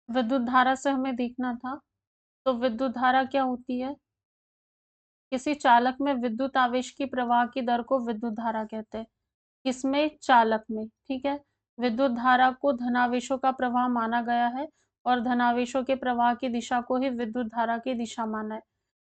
विद्युत धारा से हमें देखना था। तो विद्युत धारा क्या होती है? किसी चालक में विद्युत आवेश की प्रवाह की दर को विद्युत धारा कहते हैं। किसमें? चालक में। ठीक है। विद्युत धारा को धनावेशों का प्रवाह माना गया है और धनावेशों के प्रवाह की दिशा को ही विद्युत धारा की दिशा माना है।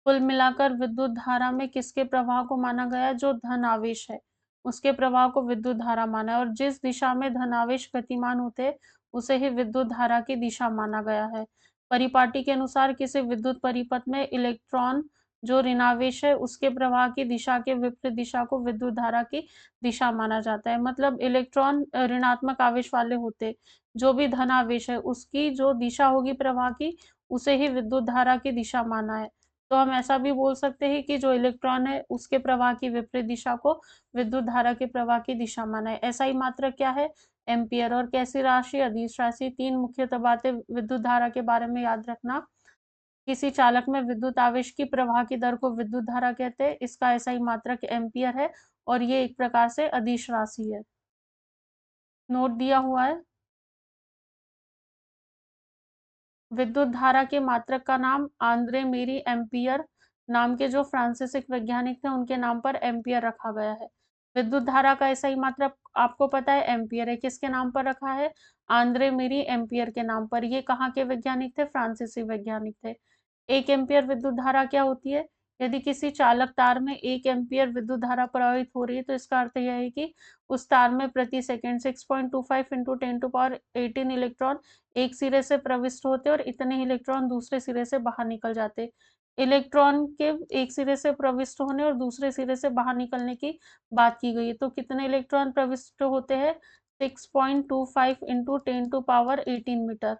कुल मिलाकर विद्युत धारा में किसके प्रवाह को माना गया है? जो धन आवेश है उसके प्रवाह को विद्युत धारा माना है, और जिस दिशा में धनावेश गतिमान होते हैं उसे ही विद्युत धारा की दिशा माना गया है। परिपाटी के अनुसार किसी विद्युत परिपथ में इलेक्ट्रॉन जो ऋणावेश है उसके प्रवाह की दिशा के विपरीत दिशा को विद्युत धारा की दिशा माना जाता है। मतलब इलेक्ट्रॉन ऋणात्मक आवेश वाले होते, जो भी धन आवेश है उसकी जो दिशा होगी प्रवाह की उसे ही विद्युत धारा की दिशा माना है। तो हम ऐसा भी बोल सकते हैं कि जो इलेक्ट्रॉन है उसके प्रवाह की विपरीत दिशा को विद्युत धारा के प्रवाह की दिशा माना है। एसआई मात्रक क्या है? एम्पियर। और कैसी राशि? अदिश राशि। तीन मुख्यतः बातें विद्युत धारा के बारे में याद रखना। किसी चालक में विद्युत आवेश की प्रवाह की दर को विद्युत धारा कहते हैं। इसका एसआई मात्रक एम्पियर है और ये एक प्रकार से अदिश राशि है। नोट दिया हुआ है। विद्युत धारा के मात्रक का नाम आंद्रे मेरी एम्पियर नाम के जो फ्रांसीसी वैज्ञानिक थे उनके नाम पर एम्पियर रखा गया है। विद्युत धारा का सही मात्रक आपको पता है एम्पियर है। किसके नाम पर रखा है? आंद्रे मेरी एम्पियर के नाम पर। ये कहाँ के वैज्ञानिक थे? फ्रांसीसी वैज्ञानिक थे। 1 एम्पियर विद्युत धारा क्या होती है? यदि किसी चालक तार में 1 एम्पियर विद्युत धारा प्रवाहित हो रही है तो इसका अर्थ यह है कि उस तार में प्रति सेकंड 6.25 इंटू 10⁻18 इलेक्ट्रॉन एक सिरे से प्रविष्ट होते और इतने ही इलेक्ट्रॉन दूसरे सिरे से बाहर निकल जाते। इलेक्ट्रॉन के एक सिरे से प्रविष्ट होने और दूसरे सिरे से बाहर निकलने की बात की गई है। तो कितने इलेक्ट्रॉन प्रविष्ट होते हैं? 6.25 इंटू 10⁻18 मीटर।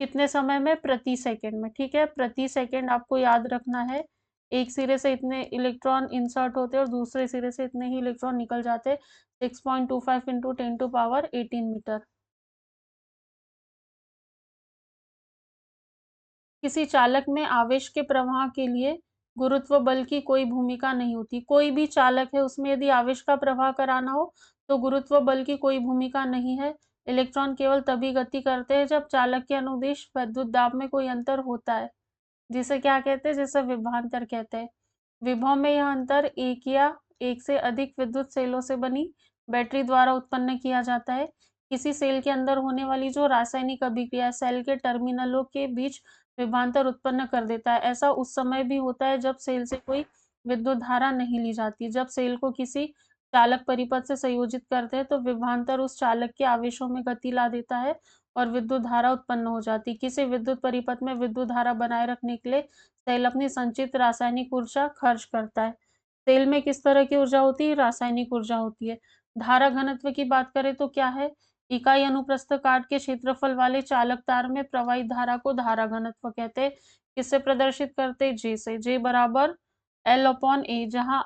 कितने समय में? प्रति सेकंड में। ठीक है, प्रति सेकंड आपको याद रखना है। एक सिरे से इतने इलेक्ट्रॉन इंसर्ट होते और दूसरे सिरे से इतने ही इलेक्ट्रॉन निकल जाते। 6.25 इंटू 10⁻18 मीटर। किसी चालक में आवेश के प्रवाह के लिए गुरुत्व बल की कोई भूमिका नहीं होती। कोई भी चालक है उसमें यदि आवेश का प्रवाह कराना हो तो गुरुत्व बल की कोई भूमिका नहीं है। इलेक्ट्रॉन केवल तभी गति करते हैं जब चालक के अनुदिश विद्युत दाब में कोई अंतर होता है, जिसे क्या कहते हैं? जिसे विभवांतर कहते हैं। विभव में यह अंतर एक या एक से अधिक विद्युत सेलों से बनी बैटरी द्वारा उत्पन्न किया जाता है। किसी सेल के अंदर होने वाली जो रासायनिक अभिक्रिया सेल के टर्मिनलों के बीच विभवांतर उत्पन्न कर देता है। ऐसा उस समय भी होता है जब सेल से कोई विद्युत धारा नहीं ली जाती। जब सेल को किसी चालक परिपथ से संयोजित करते हैं तो विभवांतर उस चालक के आवेशों में गति ला देता है और विद्युत धारा उत्पन्न हो जाती। किसी विद्युत परिपथ में विद्युत धारा बनाए रखने के लिए सेल अपनी संचित रासायनिक ऊर्जा खर्च करता है। सेल में किस तरह की ऊर्जा होती है? रासायनिक ऊर्जा होती है। धारा घनत्व की बात करें तो क्या है? इकाई अनुप्रस्थ काट के क्षेत्रफल वाले चालक तार में प्रवाहित धारा को धारा घनत्व कहते हैं। किससे प्रदर्शित करते हैं? जे से। जे बराबर एल अपॉन ए, जहां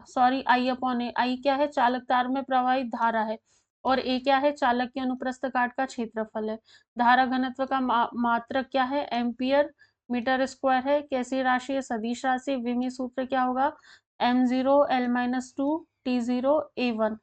सॉरी आई अपॉन ए। आई क्या है? चालक तार में प्रवाहित धारा है और ए क्या है? चालक के अनुप्रस्थ काट का क्षेत्रफल है। धारा घनत्व का मात्रक क्या है? एम्पियर मीटर स्क्वायर है। कैसी राशि है? सदिश राशि। विमी सूत्र क्या होगा? m0 l-2 t0 a1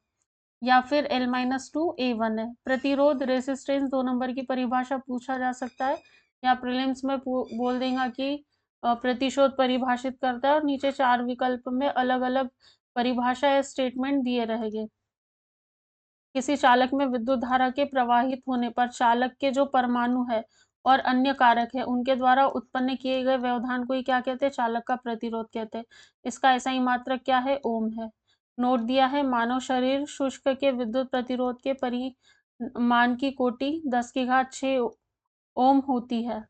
या फिर l-2 a1 है। प्रतिरोध रेसिस्टेंस 2 नंबर की परिभाषा पूछा जा सकता है या प्रीलिम्स में बोल देगा कि प्रतिशोध परिभाषित करता है और नीचे 4 विकल्प में अलग अलग परिभाषा या स्टेटमेंट दिए रहेंगे। किसी चालक में विद्युत धारा के प्रवाहित होने पर चालक के जो परमाणु है और अन्य कारक है उनके द्वारा उत्पन्न किए गए व्यवधान को ही क्या कहते हैं? चालक का प्रतिरोध कहते हैं। इसका एसआई मात्रक क्या है? ओम है। नोट दिया है। मानव शरीर शुष्क के विद्युत प्रतिरोध के परिमाण की कोटि 10⁶ ओम होती है।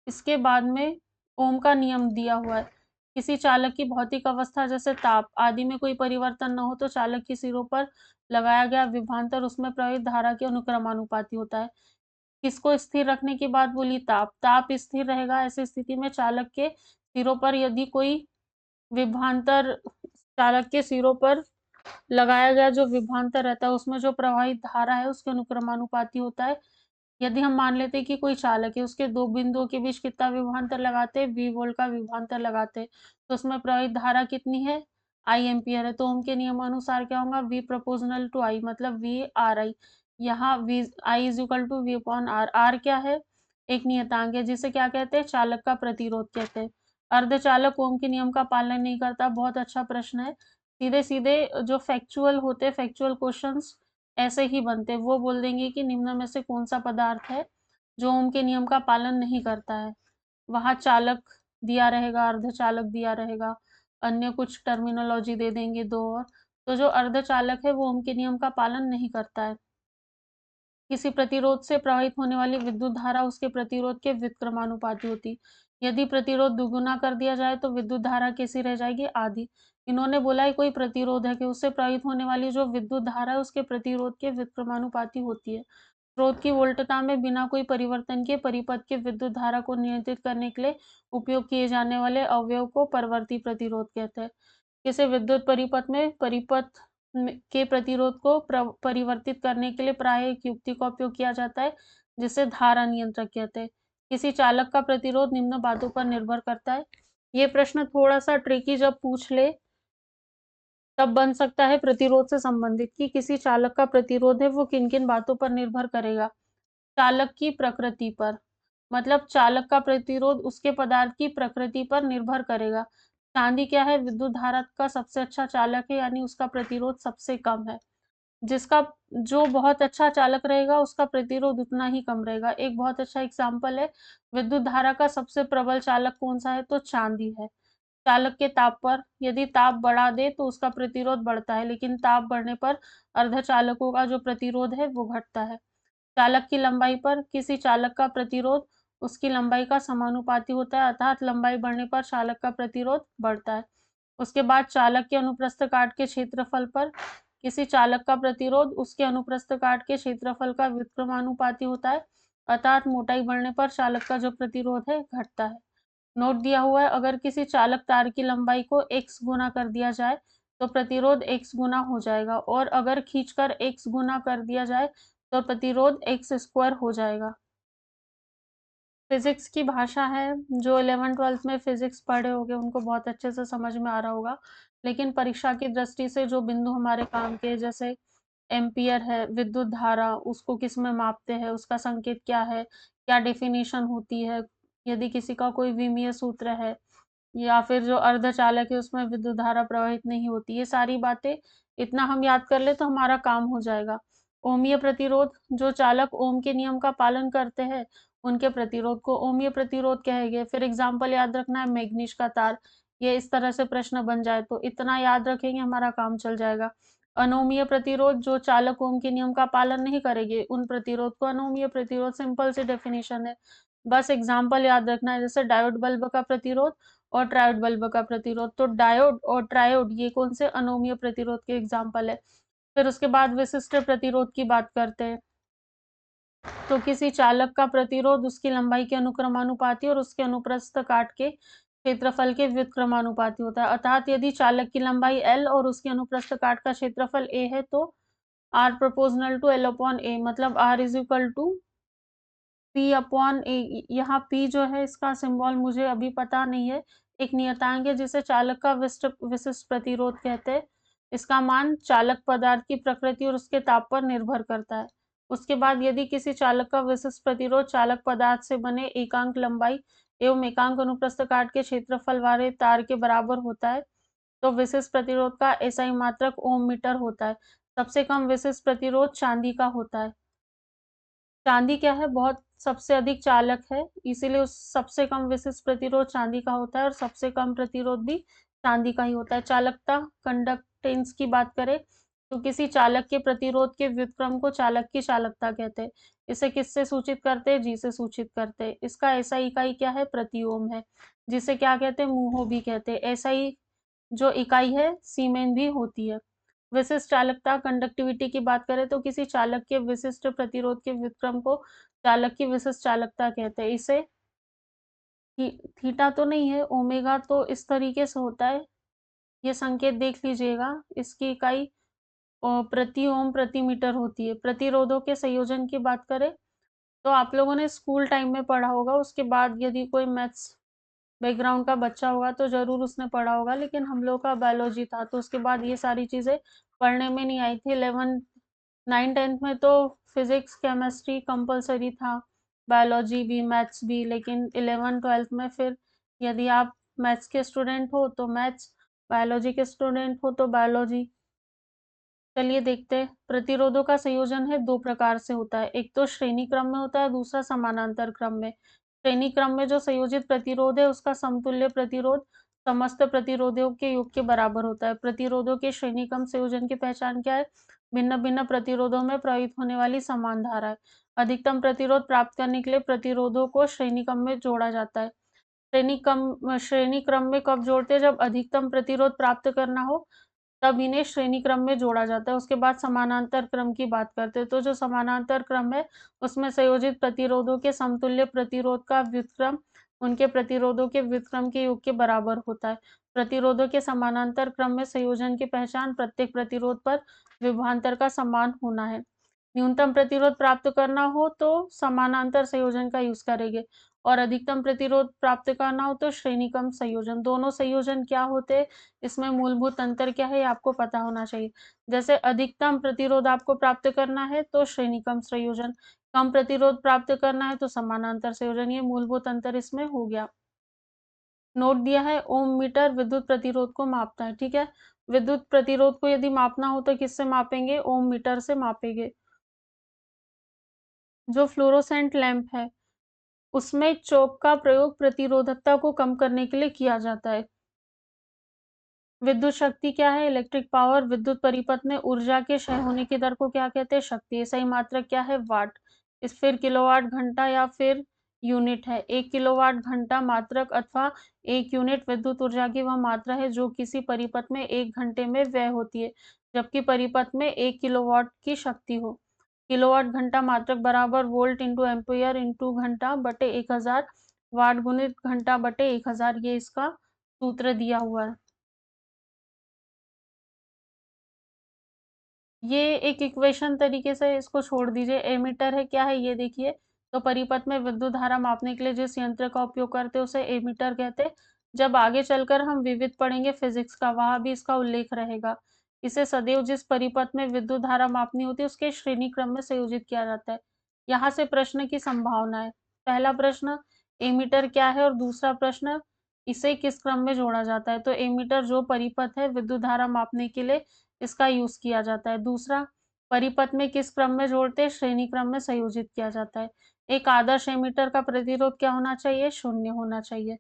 इसके बाद में ओम का नियम दिया हुआ है। किसी चालक की भौतिक अवस्था जैसे ताप आदि में कोई परिवर्तन न हो तो चालक की सिरों पर लगाया गया विभवांतर उसमें प्रवाहित धारा के अनुक्रमानुपाती होता है। किसको स्थिर रखने की बात बोली? ताप। ताप स्थिर रहेगा। ऐसी स्थिति में चालक के सिरों पर यदि कोई विभवांतर चालक के सिरों पर लगाया गया जो विभवांतर रहता है उसमें जो प्रवाहित धारा है उसके अनुक्रमानुपाती होता है। यदि हम मान लेते हैं कि कोई चालक है उसके दो बिंदुओं के बीच कितना विभवांतर लगाते हैं? V वोल्ट का विभवांतर लगाते हैं तो उसमें प्रवाहित धारा कितनी है? I एम्पियर है। तो ओम के नियमानुसार क्या होगा? V प्रोपोर्शनल टू I, मतलब V R I। यहाँ I is equal to V upon R। R क्या है? एक नियतांक है जिसे क्या कहते हैं? चालक का प्रतिरोध कहते हैं। अर्धचालक ओम के नियम का पालन नहीं करता। बहुत अच्छा प्रश्न है। सीधे सीधे जो फैक्चुअल होते हैं, फैक्चुअल क्वेश्चंस ऐसे ही बनते हैं। वो बोल देंगे कि निम्न में से कौन सा पदार्थ है जो ओम के नियम का पालन नहीं करता है। वहां चालक दिया रहेगा, अर्धचालक दिया रहेगा, अन्य कुछ टर्मिनोलॉजी दे देंगे दो और। तो जो अर्धचालक है वो ओम के नियम का पालन नहीं करता है। किसी प्रतिरोध से प्रवाहित होने वाली विद्युत धारा उसके प्रतिरोध के व्युत्क्रमानुपाती होती। यदि प्रतिरोध दुगुना कर दिया जाए तो विद्युत धारा कैसी रह जाएगी? आधी। इन्होंने बोला है कोई प्रतिरोध है कि उससे प्रवाहित होने वाली जो विद्युत धारा है उसके प्रतिरोध के व्युत्क्रमानुपाती होती है। स्रोत की वोल्टता में बिना कोई परिवर्तन के परिपथ के विद्युत धारा को नियंत्रित करने के लिए उपयोग किए जाने वाले अवयव को परवर्ती प्रतिरोध कहते हैं। किसी विद्युत परिपथ में परिपथ के प्रतिरोध को परिवर्तित करने के लिए प्राय एक युक्ति का उपयोग किया जाता है जिसे धारा नियंत्रक कहते हैं। किसी चालक का प्रतिरोध निम्न बातों पर निर्भर करता है। ये प्रश्न थोड़ा सा ट्रिकी जब पूछ ले तब बन सकता है प्रतिरोध से संबंधित कि किसी चालक का प्रतिरोध है वो किन किन बातों पर निर्भर करेगा। चालक की प्रकृति पर, मतलब चालक का प्रतिरोध उसके पदार्थ की प्रकृति पर निर्भर करेगा। चांदी क्या है? विद्युत धारा का सबसे अच्छा चालक है, यानी उसका प्रतिरोध सबसे कम है। जिसका जो बहुत अच्छा चालक रहेगा उसका प्रतिरोध उतना ही कम रहेगा। एक बहुत अच्छा एग्जाम्पल है, विद्युत धारा का सबसे प्रबल चालक कौन सा है? तो चांदी है। चालक के ताप पर यदि ताप बढ़ा दे तो उसका प्रतिरोध बढ़ता है, लेकिन ताप बढ़ने पर अर्धचालकों का जो प्रतिरोध है वो घटता है। चालक की लंबाई पर किसी चालक का प्रतिरोध उसकी लंबाई का समानुपाती होता है, अर्थात लंबाई बढ़ने पर चालक का प्रतिरोध बढ़ता है। उसके बाद चालक के अनुप्रस्थ काट के क्षेत्रफल पर किसी चालक का प्रतिरोध उसके अनुप्रस्थ काट के क्षेत्रफल का व्युत्क्रमानुपाती होता है, अर्थात मोटाई बढ़ने पर चालक का जो प्रतिरोध है घटता है। नोट दिया हुआ है, अगर किसी चालक तार की लंबाई को x गुना कर दिया जाए तो प्रतिरोध x गुना हो जाएगा, और अगर खींचकर x गुना कर दिया जाए तो प्रतिरोध x स्क्वायर हो जाएगा। फिजिक्स की भाषा है, जो 11th-12th में फिजिक्स पढ़े होंगे उनको बहुत अच्छे से समझ में आ रहा होगा, लेकिन परीक्षा की दृष्टि से जो बिंदु हमारे काम के, जैसे एम्पियर है, विद्युत धारा, उसको किस में मापते हैं, उसका संकेत क्या है, क्या डेफिनेशन होती है, यदि किसी का कोई विमीय सूत्र है, या फिर जो अर्धचालक है उसमें विद्युत धारा प्रवाहित नहीं होती, ये सारी बातें इतना हम याद कर ले तो हमारा काम हो जाएगा। ओमीय प्रतिरोध, जो चालक ओम के नियम का पालन करते हैं उनके प्रतिरोध को ओमीय प्रतिरोध कहेंगे। फिर एग्जाम्पल याद रखना है, मैग्नीज का तार, ये इस तरह से प्रश्न बन जाए तो इतना याद रखेंगे हमारा काम चल जाएगा। अनोमीय प्रतिरोध, जो चालक ओम के नियम का पालन नहीं करेंगे उन प्रतिरोध को अनोमीय प्रतिरोध, सिंपल सी डेफिनेशन है, बस एग्जाम्पल याद रखना है, जैसे डायोड बल्ब का प्रतिरोध और ट्रायोड बल्ब का प्रतिरोध। तो डायोड और ट्रायोड ये कौन से अनोमीय प्रतिरोध के एग्जाम्पल है। फिर उसके बाद विशिष्ट प्रतिरोध की बात करते हैं, तो किसी चालक का प्रतिरोध उसकी लंबाई के अनुक्रमानुपाती और उसके अनुप्रस्थ काट के क्षेत्रफल के व्युत्क्रमानुपाती होता है, अर्थात यदि चालक की लंबाई l और उसके अनुप्रस्थ काट का क्षेत्रफल a है तो r proportional to l upon a, मतलब r is equal to p upon a। यहाँ p जो है इसका सिंबल मुझे अभी पता नहीं है, एक नियतांक है जिसे चालक का विशिष्ट प्रतिरोध कहते हैं। इसका मान चालक पदार्थ की प्रकृति और उसके ताप पर निर्भर करता है। उसके बाद यदि किसी चालक का विशिष्ट प्रतिरोध चालक पदार्थ से बने एकांक लंबाई एवं एकांक अनुप्रस्थ काट के क्षेत्रफल वाले तार के बराबर होता है तो विशिष्ट प्रतिरोध का एसआई मात्रक ओम मीटर होता है। सबसे कम विशिष्ट प्रतिरोध चांदी का होता है। चांदी क्या है? बहुत सबसे अधिक चालक है, इसीलिए उस सबसे कम विशिष्ट प्रतिरोध चांदी का होता है और सबसे कम प्रतिरोध भी चांदी का ही होता है। चालकता, कंडक्टेंस की बात करें तो किसी चालक के प्रतिरोध के व्युत्क्रम को चालक की चालकता कहते हैं। इसे किससे सूचित करते हैं? जी से सूचित करते हैं। इसका एसआई इकाई क्या है? प्रति ओम है, जिसे क्या कहते हैं? मूहो भी कहते हैं। एसआई जो इकाई है सीमेन भी होती है। विशिष्ट चालकता, कंडक्टिविटी की बात करें तो किसी चालक के विशिष्ट प्रतिरोध के व्युत्क्रम को चालक की विशिष्ट चालकता कहते हैं। इसे थीटा तो नहीं है, ओमेगा तो इस तरीके से होता है, ये संकेत देख लीजिएगा। इसकी इकाई प्रति ओम प्रति मीटर होती है। प्रतिरोधों के संयोजन की बात करें तो आप लोगों ने स्कूल टाइम में पढ़ा होगा, उसके बाद यदि कोई मैथ्स बैकग्राउंड का बच्चा होगा तो ज़रूर उसने पढ़ा होगा, लेकिन हम लोग का बायोलॉजी था तो उसके बाद ये सारी चीज़ें पढ़ने में नहीं आई थी। 11 9 10th में तो फिजिक्स केमिस्ट्री कंपलसरी था, बायोलॉजी भी, मैथ्स भी, लेकिन 11th-12th में फिर यदि आप मैथ्स के स्टूडेंट हो तो मैथ्स, बायोलॉजी के स्टूडेंट हो तो बायोलॉजी। चलिए देखते हैं। प्रतिरोधों का संयोजन है 2 प्रकार से होता है, एक तो श्रेणी क्रम में होता है, दूसरा समानांतर क्रम में। श्रेणी क्रम में जो संयोजित प्रतिरोध है उसका समतुल्य प्रतिरोध समस्त प्रतिरोधों के योग के बराबर होता है। प्रतिरोधों के श्रेणी क्रम संयोजन की पहचान क्या है? भिन्न-भिन्न प्रतिरोधों में प्रवाहित होने वाली समान धाराएँ। अधिकतम प्रतिरोध प्राप्त करने के लिए प्रतिरोधों को श्रेणी क्रम में जोड़ा जाता है। श्रेणी क्रम में कब जोड़ते हैं? जब अधिकतम प्रतिरोध प्राप्त करना हो, तब इन्हें श्रेणी क्रम में जोड़ा जाता है। उसके बाद समानांतर क्रम की बात करते हैं, तो जो समानांतर क्रम है, उसमें संयोजित प्रतिरोधों के समतुल्य प्रतिरोध का व्युत्क्रम उनके प्रतिरोधों के व्युत्क्रम के योग के बराबर होता है। प्रतिरोधों के समानांतर क्रम में संयोजन की पहचान प्रत्येक प्रतिरोध पर विभवांतर का समान होना है। न्यूनतम प्रतिरोध प्राप्त करना हो तो समानांतर संयोजन का यूज करेंगे और अधिकतम प्रतिरोध प्राप्त करना हो तो श्रेणी क्रम संयोजन। दोनों संयोजन क्या होते हैं, इसमें मूलभूत अंतर क्या है, ये आपको पता होना चाहिए। जैसे अधिकतम प्रतिरोध आपको प्राप्त करना है तो श्रेणी क्रम संयोजन, कम प्रतिरोध प्राप्त करना है तो समानांतर संयोजन। ये मूलभूत अंतर इसमें हो गया। नोट दिया है ओम मीटर विद्युत प्रतिरोध को मापता है, ठीक है। विद्युत प्रतिरोध को यदि मापना हो तो किससे मापेंगे? ओम मीटर से मापेंगे। जो फ्लोरोसेंट लैंप है, उसमें चौक का प्रयोग प्रतिरोधकता को कम करने के लिए किया जाता है। विद्युत शक्ति क्या है? Electric power. विद्युत परिपथ में ऊर्जा के क्षय होने की दर को क्या कहते हैं? शक्ति। सही मात्रक क्या है? वाट। इस फिर किलोवाट घंटा या फिर यूनिट है। 1 किलोवाट घंटा मात्रक अथवा 1 यूनिट विद्युत ऊर्जा की वह मात्रा है जो किसी परिपथ में 1 घंटे में व्यय होती है, जबकि परिपथ में 1 किलोवाट की शक्ति हो। किलोवाट घंटा मात्रक बराबर वोल्ट इंटू एम्पियर इंटू घंटा बटे 1000 वाट गुणित घंटा बटे 1000, ये इसका सूत्र दिया हुआ है। ये एक इक्वेशन तरीके से इसको छोड़ दीजिए। एमीटर है, क्या है ये देखिए। तो परिपथ में विद्युत धारा मापने के लिए जिस यंत्र का उपयोग करते हैं उसे एमीटर कहते हैं। जब आगे चलकर हम विविध पढ़ेंगे फिजिक्स का, वहां भी इसका उल्लेख रहेगा। इसे सदैव जिस परिपथ में विद्युत धारा मापनी होती है उसके श्रेणी क्रम में संयोजित किया जाता है। यहाँ से प्रश्न की संभावना है। पहला प्रश्न एमीटर क्या है और दूसरा प्रश्न इसे किस क्रम में जोड़ा जाता है। तो एमीटर जो परिपथ है विद्युत धारा मापने के लिए इसका यूज किया जाता है। दूसरा, परिपथ में किस क्रम में जोड़ते हैं? श्रेणी क्रम में संयोजित किया जाता है। एक आदर्श एमीटर का प्रतिरोध क्या होना चाहिए? 0 होना चाहिए।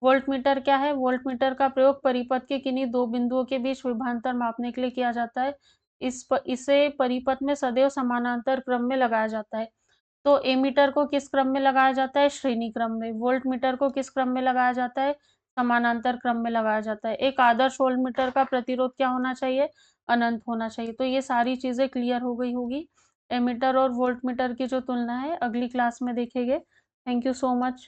वोल्टमीटर क्या है? वोल्टमीटर का प्रयोग परिपथ के किन्हीं दो बिंदुओं के बीच विभवांतर मापने के लिए किया जाता है। इसे परिपथ में सदैव समानांतर क्रम में लगाया जाता है। तो एमीटर को किस क्रम में लगाया जाता है? श्रेणी क्रम में। वोल्टमीटर को किस क्रम में लगाया जाता है? समानांतर क्रम में लगाया जाता है। एक आदर्श वोल्टमीटर का प्रतिरोध क्या होना चाहिए? अनंत होना चाहिए। तो ये सारी चीजें क्लियर हो गई होगी। एमीटर और वोल्टमीटर की जो तुलना है अगली क्लास में देखेंगे। Thank you so much.